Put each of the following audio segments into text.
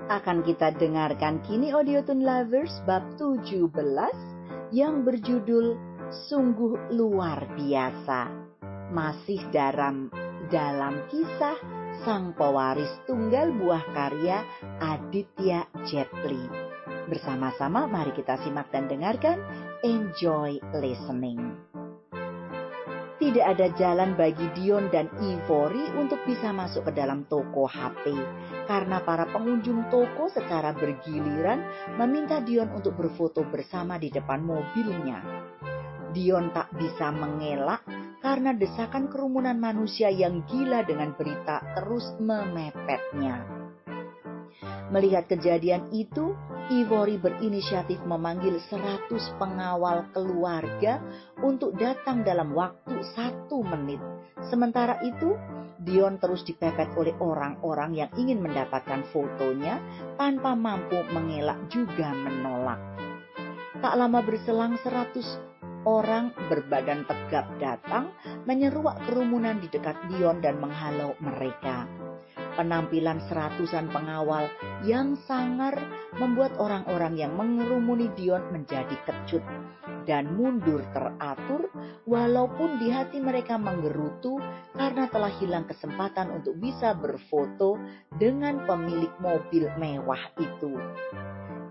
Akan kita dengarkan kini Audiotune Lovers bab 17 yang berjudul Sungguh Luar Biasa. Masih dalam kisah sang pewaris tunggal buah karya Aditya Jetli. Bersama-sama mari kita simak dan dengarkan. Enjoy listening. Tidak ada jalan bagi Dion dan Ivory untuk bisa masuk ke dalam toko HP karena para pengunjung toko secara bergiliran meminta Dion untuk berfoto bersama di depan mobilnya. Dion tak bisa mengelak karena desakan kerumunan manusia yang gila dengan berita terus memepetnya. Melihat kejadian itu, Ivory berinisiatif memanggil 100 pengawal keluarga untuk datang dalam waktu 1 menit. Sementara itu, Dion terus dipepet oleh orang-orang yang ingin mendapatkan fotonya tanpa mampu mengelak juga menolak. Tak lama berselang 100 orang berbadan tegap datang menyeruak kerumunan di dekat Dion dan menghalau mereka. Penampilan 100-an pengawal yang sangar membuat orang-orang yang mengerumuni Dion menjadi kecut dan mundur teratur walaupun di hati mereka menggerutu karena telah hilang kesempatan untuk bisa berfoto dengan pemilik mobil mewah itu.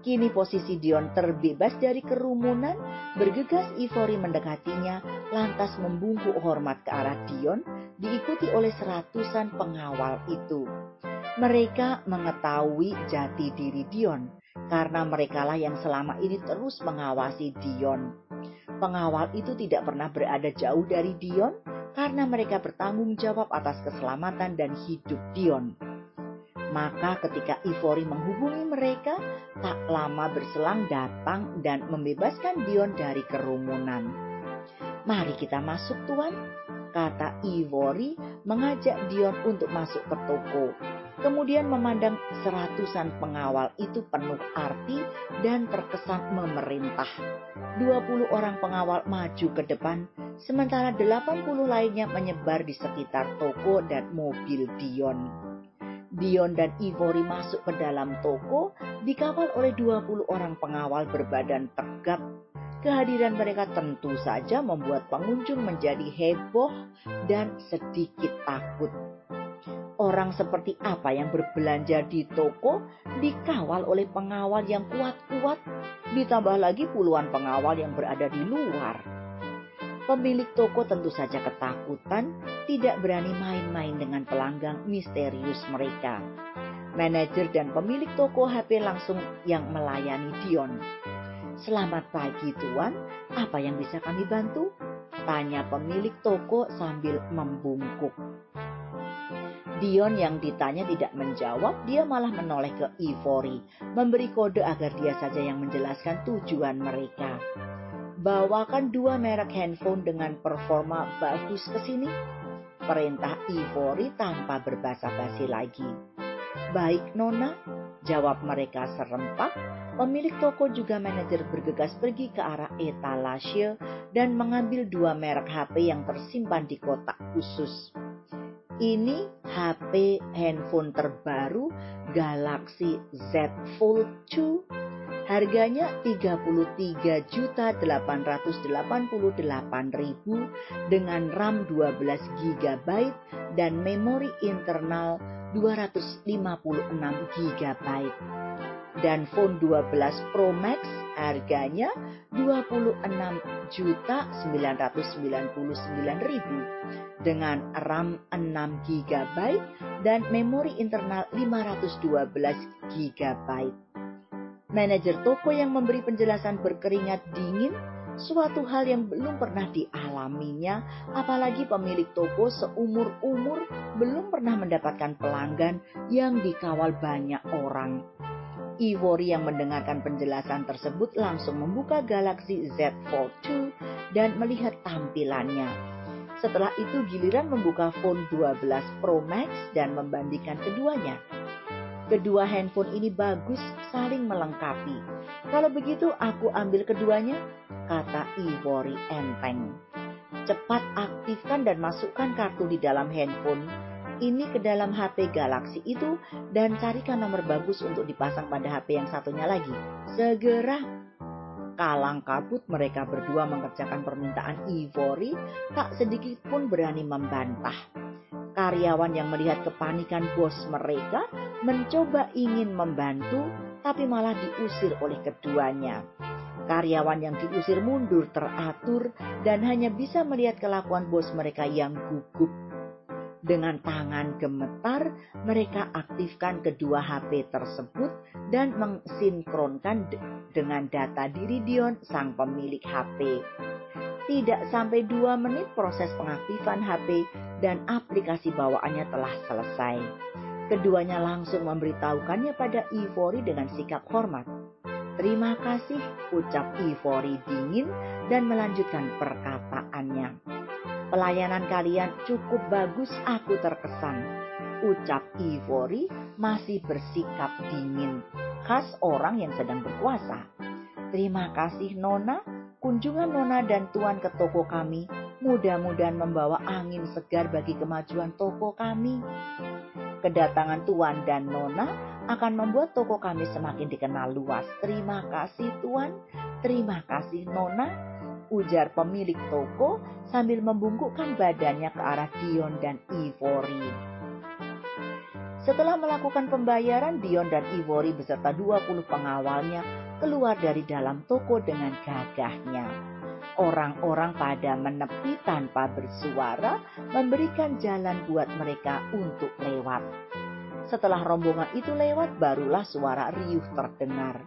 Kini posisi Dion terbebas dari kerumunan, bergegas Ivory mendekatinya lantas membungkuk hormat ke arah Dion diikuti oleh 100-an pengawal itu. Mereka mengetahui jati diri Dion karena merekalah yang selama ini terus mengawasi Dion. Pengawal itu tidak pernah berada jauh dari Dion karena mereka bertanggung jawab atas keselamatan dan hidup Dion. Maka ketika Ivory menghubungi mereka, tak lama berselang datang dan membebaskan Dion dari kerumunan. "Mari kita masuk, Tuan," kata Ivory mengajak Dion untuk masuk ke toko. Kemudian memandang 100-an pengawal itu penuh arti dan terkesan memerintah. 20 orang pengawal maju ke depan, sementara 80 lainnya menyebar di sekitar toko dan mobil Dion. Dion dan Ivory masuk ke dalam toko dikawal oleh 20 orang pengawal berbadan tegap. Kehadiran mereka tentu saja membuat pengunjung menjadi heboh dan sedikit takut. Orang seperti apa yang berbelanja di toko dikawal oleh pengawal yang kuat-kuat, ditambah lagi puluhan pengawal yang berada di luar. Pemilik toko tentu saja ketakutan, tidak berani main-main dengan pelanggan misterius mereka. Manajer dan pemilik toko HP langsung yang melayani Dion. "Selamat pagi, Tuan. Apa yang bisa kami bantu?" tanya pemilik toko sambil membungkuk. Dion yang ditanya tidak menjawab, dia malah menoleh ke Ivory, memberi kode agar dia saja yang menjelaskan tujuan mereka. "Bawakan 2 merek handphone dengan performa bagus ke sini," perintah Ivory tanpa berbasa-basi lagi. "Baik, Nona," jawab mereka serempak. Pemilik toko juga manajer bergegas pergi ke arah etalase dan mengambil 2 merek HP yang tersimpan di kotak khusus. Ini HP handphone terbaru Galaxy Z Fold 2. Harganya 33.888.000 dengan RAM 12 GB dan memori internal 256 GB. Dan phone 12 Pro Max harganya 26.999.000 dengan RAM 6 GB dan memori internal 512 GB. Manajer toko yang memberi penjelasan berkeringat dingin, suatu hal yang belum pernah dialaminya, apalagi pemilik toko seumur-umur belum pernah mendapatkan pelanggan yang dikawal banyak orang. Ivory yang mendengarkan penjelasan tersebut langsung membuka Galaxy Z Fold 2 dan melihat tampilannya. Setelah itu giliran membuka phone 12 Pro Max dan membandingkan keduanya. Kedua handphone ini bagus, saling melengkapi. "Kalau begitu aku ambil keduanya," kata Ivory enteng. "Cepat aktifkan dan masukkan kartu di dalam handphone," ini ke dalam HP Galaxy itu dan carikan nomor bagus untuk dipasang pada HP yang satunya lagi. Segera. Kalang kabut mereka berdua mengerjakan permintaan Ivory, tak sedikit pun berani membantah. Karyawan yang melihat kepanikan bos mereka mencoba ingin membantu, tapi malah diusir oleh keduanya. Karyawan yang diusir mundur teratur dan hanya bisa melihat kelakuan bos mereka yang gugup. Dengan tangan gemetar, mereka aktifkan kedua HP tersebut dan mensinkronkan dengan data diri Dion, sang pemilik HP. Tidak sampai 2 menit proses pengaktifan HP dan aplikasi bawaannya telah selesai. Keduanya langsung memberitahukannya pada Ivory dengan sikap hormat. "Terima kasih," ucap Ivory dingin dan melanjutkan perkataannya. "Pelayanan kalian cukup bagus, aku terkesan," ucap Ivory masih bersikap dingin, khas orang yang sedang berkuasa. "Terima kasih Nona, kunjungan Nona dan Tuan ke toko kami mudah-mudahan membawa angin segar bagi kemajuan toko kami. Kedatangan Tuan dan Nona akan membuat toko kami semakin dikenal luas. Terima kasih Tuan, terima kasih Nona," ujar pemilik toko sambil membungkukkan badannya ke arah Dion dan Ivory. Setelah melakukan pembayaran, Dion dan Ivory beserta 20 pengawalnya keluar dari dalam toko dengan gagahnya. Orang-orang pada menepi tanpa bersuara, memberikan jalan buat mereka untuk lewat. Setelah rombongan itu lewat, barulah suara riuh terdengar.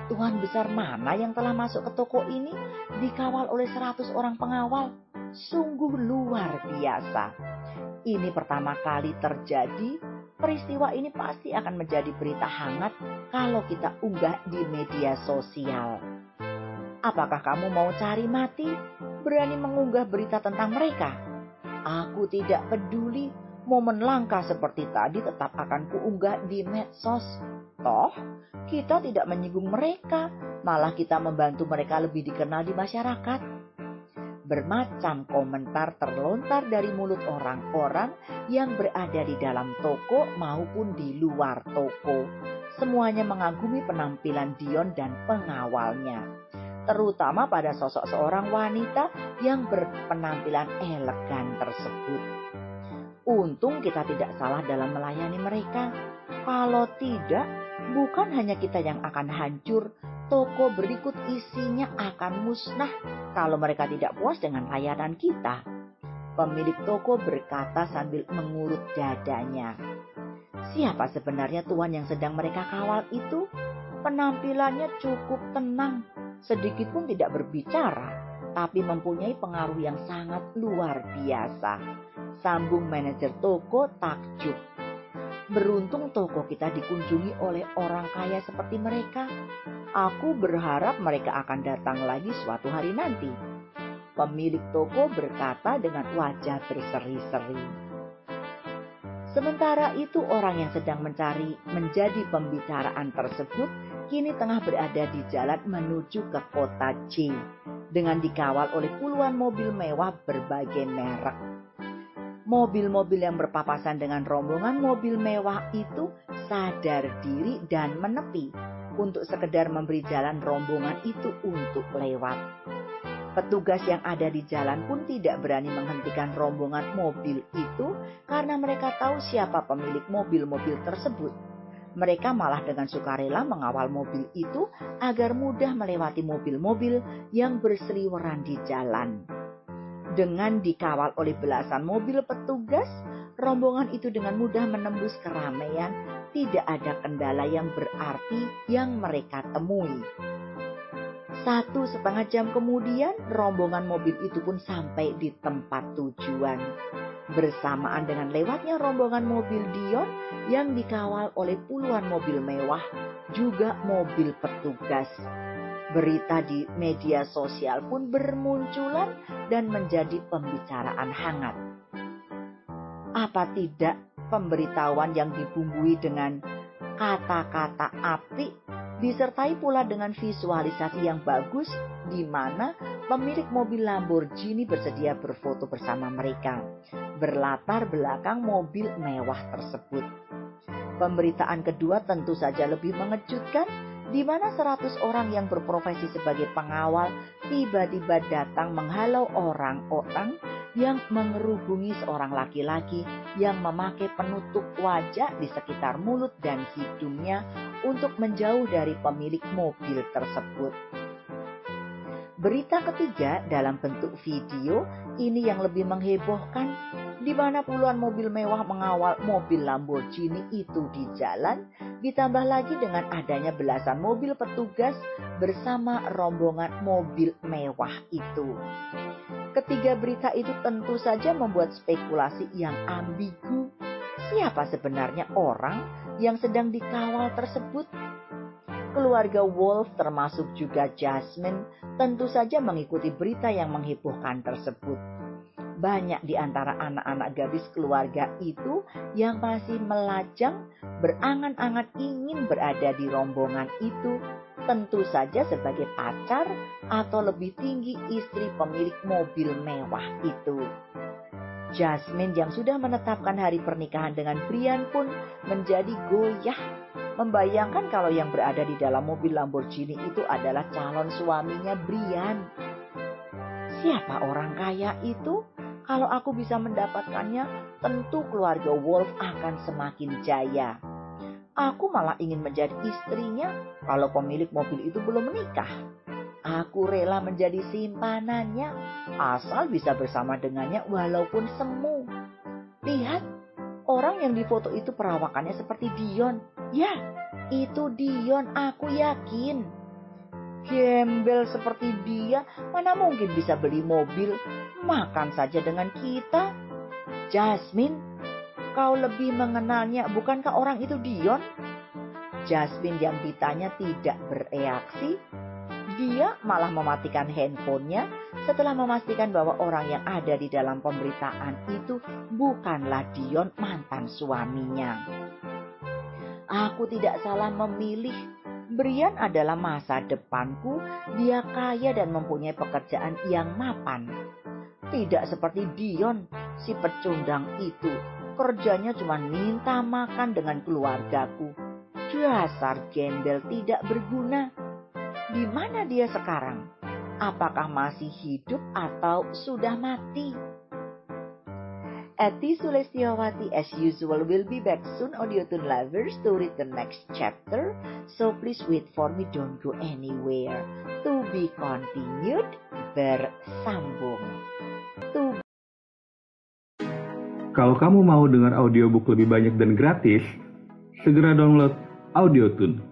"Tuan besar mana yang telah masuk ke toko ini dikawal oleh 100 orang pengawal? Sungguh luar biasa. Ini pertama kali terjadi. Peristiwa ini pasti akan menjadi berita hangat kalau kita unggah di media sosial. Apakah kamu mau cari mati? Berani mengunggah berita tentang mereka? Aku tidak peduli. Momen langka seperti tadi tetap akan kuunggah di medsos. Toh, kita tidak menyinggung mereka, malah kita membantu mereka lebih dikenal di masyarakat." Bermacam komentar terlontar dari mulut orang-orang yang berada di dalam toko maupun di luar toko. Semuanya mengagumi penampilan Dion dan pengawalnya, terutama pada sosok seorang wanita yang berpenampilan elegan tersebut. Untung kita tidak salah dalam melayani mereka. Kalau tidak, bukan hanya kita yang akan hancur, toko berikut isinya akan musnah kalau mereka tidak puas dengan layanan kita. Pemilik toko berkata sambil mengurut dadanya. Siapa sebenarnya tuan yang sedang mereka kawal itu? Penampilannya cukup tenang, sedikit pun tidak berbicara, tapi mempunyai pengaruh yang sangat luar biasa. Sambung manajer toko takjub. Beruntung toko kita dikunjungi oleh orang kaya seperti mereka. Aku berharap mereka akan datang lagi suatu hari nanti. Pemilik toko berkata dengan wajah berseri-seri. Sementara itu orang yang sedang mencari menjadi pembicaraan tersebut kini tengah berada di jalan menuju ke kota C dengan dikawal oleh puluhan mobil mewah berbagai merek. Mobil-mobil yang berpapasan dengan rombongan mobil mewah itu sadar diri dan menepi untuk sekedar memberi jalan rombongan itu untuk lewat. Petugas yang ada di jalan pun tidak berani menghentikan rombongan mobil itu karena mereka tahu siapa pemilik mobil-mobil tersebut. Mereka malah dengan sukarela mengawal mobil itu agar mudah melewati mobil-mobil yang berseliweran di jalan. Dengan dikawal oleh belasan mobil petugas, rombongan itu dengan mudah menembus keramaian. Tidak ada kendala yang berarti yang mereka temui. 1,5 jam kemudian, rombongan mobil itu pun sampai di tempat tujuan. Bersamaan dengan lewatnya rombongan mobil Dion yang dikawal oleh puluhan mobil mewah, juga mobil petugas. Berita di media sosial pun bermunculan dan menjadi pembicaraan hangat. Apa tidak pemberitahuan yang dibumbui dengan kata-kata apik disertai pula dengan visualisasi yang bagus di mana pemilik mobil Lamborghini bersedia berfoto bersama mereka, berlatar belakang mobil mewah tersebut. Pemberitaan kedua tentu saja lebih mengejutkan, di mana 100 orang yang berprofesi sebagai pengawal tiba-tiba datang menghalau orang-orang yang mengerubungi seorang laki-laki yang memakai penutup wajah di sekitar mulut dan hidungnya untuk menjauh dari pemilik mobil tersebut. Berita ketiga dalam bentuk video ini yang lebih menghebohkan, di mana puluhan mobil mewah mengawal mobil Lamborghini itu di jalan, ditambah lagi dengan adanya belasan mobil petugas bersama rombongan mobil mewah itu. Ketiga berita itu tentu saja membuat spekulasi yang ambigu. Siapa sebenarnya orang yang sedang dikawal tersebut? Keluarga Wolf termasuk juga Jasmine tentu saja mengikuti berita yang menghebohkan tersebut. Banyak di antara anak-anak gadis keluarga itu yang masih melajang, berangan-angan ingin berada di rombongan itu, tentu saja sebagai pacar atau lebih tinggi istri pemilik mobil mewah itu. Jasmine yang sudah menetapkan hari pernikahan dengan Brian pun menjadi goyah, membayangkan kalau yang berada di dalam mobil Lamborghini itu adalah calon suaminya Brian. Siapa orang kaya itu? Kalau aku bisa mendapatkannya, tentu keluarga Wolf akan semakin jaya. Aku malah ingin menjadi istrinya kalau pemilik mobil itu belum menikah. Aku rela menjadi simpanannya, asal bisa bersama dengannya walaupun semu. Lihat, orang yang difoto itu perawakannya seperti Dion. Ya, itu Dion, aku yakin. Gembel seperti dia, mana mungkin bisa beli mobil, makan saja dengan kita. Jasmine, kau lebih mengenalnya, bukankah orang itu Dion? Jasmine yang ditanya tidak bereaksi. Dia malah mematikan handphonenya setelah memastikan bahwa orang yang ada di dalam pemberitaan itu bukanlah Dion, mantan suaminya. Aku tidak salah memilih. Brian adalah masa depanku. Dia kaya dan mempunyai pekerjaan yang mapan. Tidak seperti Dion, si pecundang itu. Kerjanya cuma minta makan dengan keluargaku. Dasar gembel tidak berguna. Di mana dia sekarang? Apakah masih hidup atau sudah mati? Eti Sulestiawati as usual will be back soon, Audiotune lovers, to read the next chapter. So please wait for me, don't go anywhere. To be continued, bersambung. Kalau kamu mau dengar audiobook lebih banyak dan gratis, segera download Audiotune.